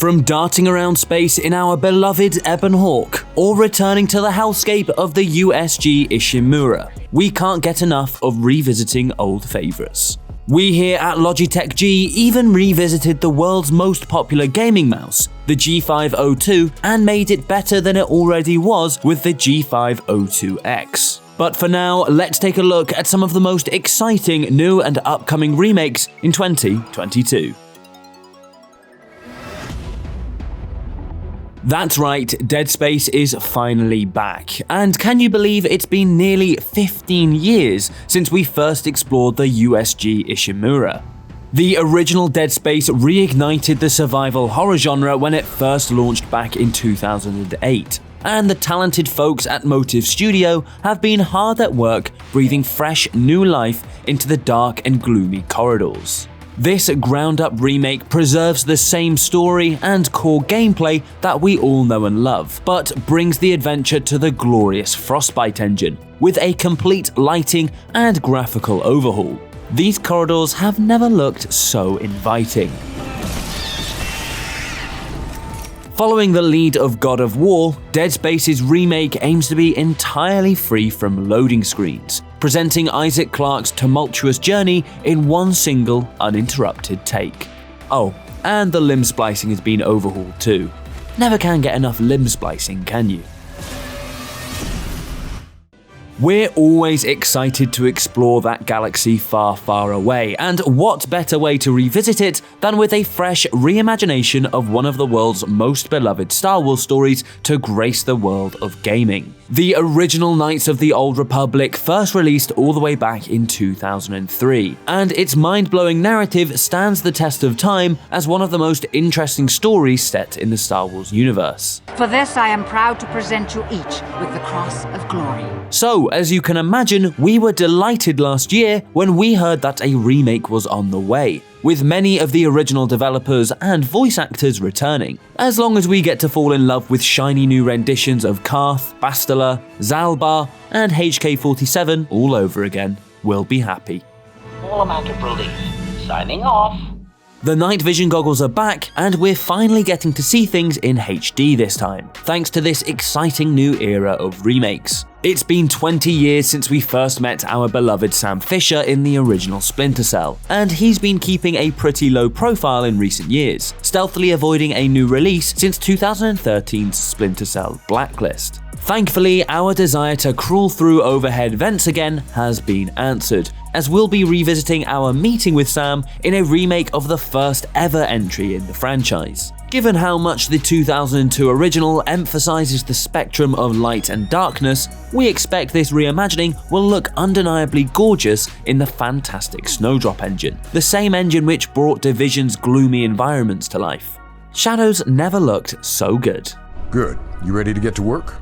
From darting around space in our beloved Ebon Hawk, or returning to the hellscape of the USG Ishimura, we can't get enough of revisiting old favourites. We here at Logitech G even revisited the world's most popular gaming mouse, the G502, and made it better than it already was with the G502 X. But for now, let's take a look at some of the most exciting new and upcoming remakes in 2022. That's right, Dead Space is finally back, and can you believe it's been nearly 15 years since we first explored the USG Ishimura? The original Dead Space reignited the survival horror genre when it first launched back in 2008, and the talented folks at Motive Studio have been hard at work breathing fresh new life into the dark and gloomy corridors. This ground-up remake preserves the same story and core gameplay that we all know and love, but brings the adventure to the glorious Frostbite engine, with a complete lighting and graphical overhaul. These corridors have never looked so inviting. Following the lead of God of War, Dead Space's remake aims to be entirely free from loading screens, presenting Isaac Clarke's tumultuous journey in one single, uninterrupted take. Oh, and the limb splicing has been overhauled too. Never can get enough limb splicing, can you? We're always excited to explore that galaxy far, far away, and what better way to revisit it than with a fresh reimagination of one of the world's most beloved Star Wars stories to grace the world of gaming. The original Knights of the Old Republic first released all the way back in 2003, and its mind-blowing narrative stands the test of time as one of the most interesting stories set in the Star Wars universe. For this I am proud to present you each with the Cross of Glory. So, as you can imagine, we were delighted last year when we heard that a remake was on the way, with many of the original developers and voice actors returning. As long as we get to fall in love with shiny new renditions of Karth, Bastila, Zalbar, and HK-47 all over again, we'll be happy. All amount of relief. Signing off. The night vision goggles are back, and we're finally getting to see things in HD this time, thanks to this exciting new era of remakes. It's been 20 years since we first met our beloved Sam Fisher in the original Splinter Cell, and he's been keeping a pretty low profile in recent years, stealthily avoiding a new release since 2013's Splinter Cell Blacklist. Thankfully, our desire to crawl through overhead vents again has been answered, as we'll be revisiting our meeting with Sam in a remake of the first ever entry in the franchise. Given how much the 2002 original emphasizes the spectrum of light and darkness, we expect this reimagining will look undeniably gorgeous in the fantastic Snowdrop engine, the same engine which brought Division's gloomy environments to life. Shadows never looked so good. Good. You ready to get to work?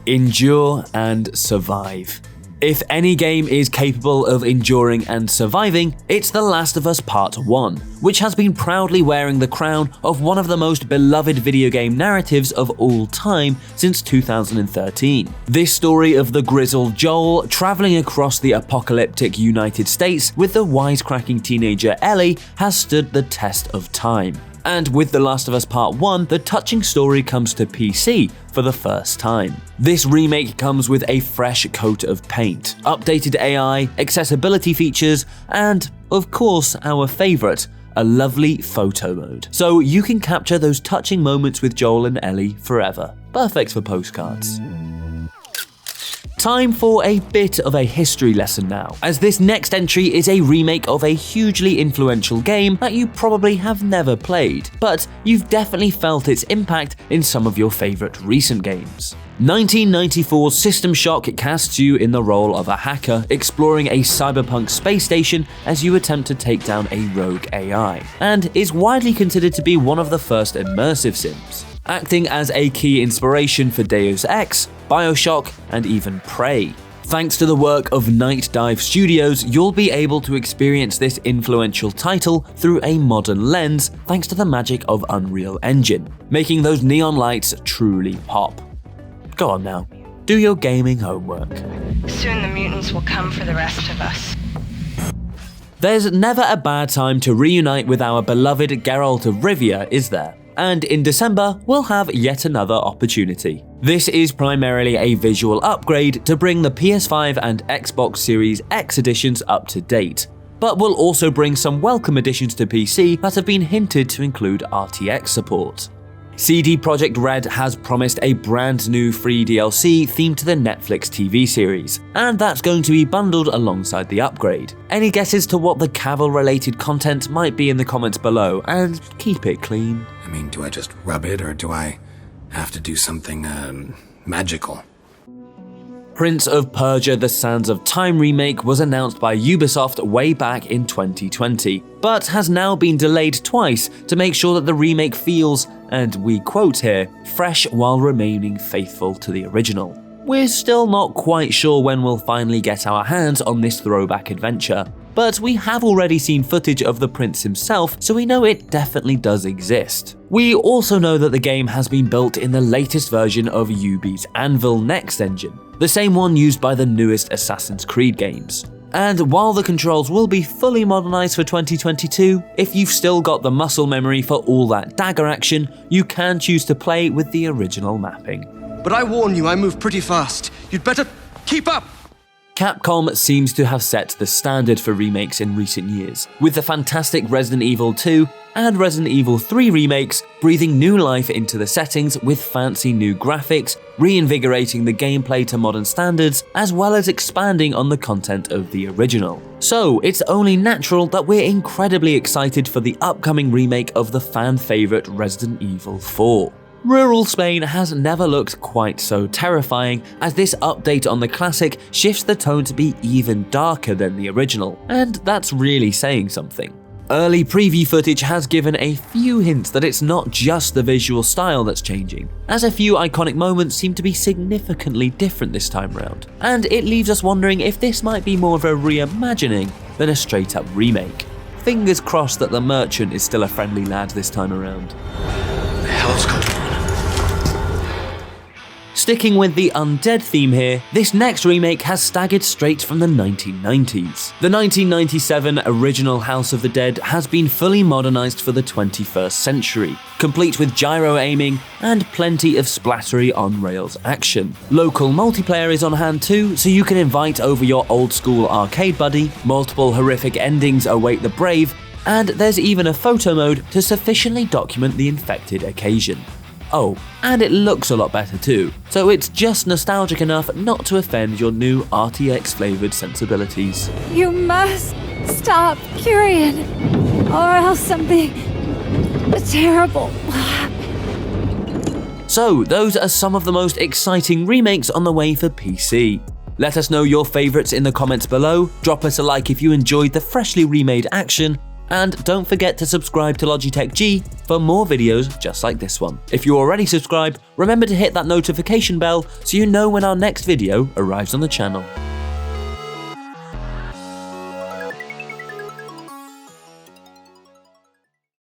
Endure and survive. If any game is capable of enduring and surviving, it's The Last of Us Part 1, which has been proudly wearing the crown of one of the most beloved video game narratives of all time since 2013. This story of the grizzled Joel traveling across the apocalyptic United States with the wisecracking teenager Ellie has stood the test of time. And with The Last of Us Part 1, the touching story comes to PC for the first time. This remake comes with a fresh coat of paint, updated AI, accessibility features, and, of course, our favourite, a lovely photo mode. So you can capture those touching moments with Joel and Ellie forever. Perfect for postcards. Time for a bit of a history lesson now, as this next entry is a remake of a hugely influential game that you probably have never played, but you've definitely felt its impact in some of your favourite recent games. 1994's System Shock casts you in the role of a hacker exploring a cyberpunk space station as you attempt to take down a rogue AI, and is widely considered to be one of the first immersive sims, acting as a key inspiration for Deus Ex, BioShock, and even Prey. Thanks to the work of Night Dive Studios, you'll be able to experience this influential title through a modern lens thanks to the magic of Unreal Engine, making those neon lights truly pop. Go on now, do your gaming homework. Soon the mutants will come for the rest of us. There's never a bad time to reunite with our beloved Geralt of Rivia, is there? and in December we'll have yet another opportunity. This is primarily a visual upgrade to bring the PS5 and Xbox Series X editions up to date, but will also bring some welcome additions to PC that have been hinted to include RTX support. CD Projekt Red has promised a brand new free DLC themed to the Netflix TV series, and that's going to be bundled alongside the upgrade. Any guesses to what the Cavill-related content might be in the comments below, and keep it clean. I mean, do I just rub it, or do I have to do something, magical? Prince of Persia: The Sands of Time remake was announced by Ubisoft way back in 2020, but has now been delayed twice to make sure that the remake feels, and we quote here, fresh while remaining faithful to the original. We're still not quite sure when we'll finally get our hands on this throwback adventure, but we have already seen footage of the prince himself, so we know it definitely does exist. We also know that the game has been built in the latest version of Ubi's Anvil Next engine, the same one used by the newest Assassin's Creed games. And while the controls will be fully modernized for 2022, if you've still got the muscle memory for all that dagger action, you can choose to play with the original mapping. But I warn you, I move pretty fast. You'd better keep up! Capcom seems to have set the standard for remakes in recent years, with the fantastic Resident Evil 2 and Resident Evil 3 remakes breathing new life into the settings with fancy new graphics, reinvigorating the gameplay to modern standards, as well as expanding on the content of the original. So it's only natural that we're incredibly excited for the upcoming remake of the fan favourite Resident Evil 4. Rural Spain has never looked quite so terrifying, as this update on the classic shifts the tone to be even darker than the original, and that's really saying something. Early preview footage has given a few hints that it's not just the visual style that's changing, as a few iconic moments seem to be significantly different this time round, and it leaves us wondering if this might be more of a reimagining than a straight up remake. Fingers crossed that the merchant is still a friendly lad this time around. The hell's going on? Sticking with the undead theme here, this next remake has staggered straight from the 1990s. The 1997 original House of the Dead has been fully modernized for the 21st century, complete with gyro aiming and plenty of splattery on-rails action. Local multiplayer is on hand too, so you can invite over your old-school arcade buddy, multiple horrific endings await the brave, and there's even a photo mode to sufficiently document the infected occasion. Oh, and it looks a lot better too, so it's just nostalgic enough not to offend your new RTX-flavored sensibilities. You must stop, Kyrian, or else something terrible will happen. So, those are some of the most exciting remakes on the way for PC. Let us know your favourites in the comments below, drop us a like if you enjoyed the freshly remade action, and don't forget to subscribe to Logitech G for more videos just like this one. If you already subscribed, remember to hit that notification bell so you know when our next video arrives on the channel.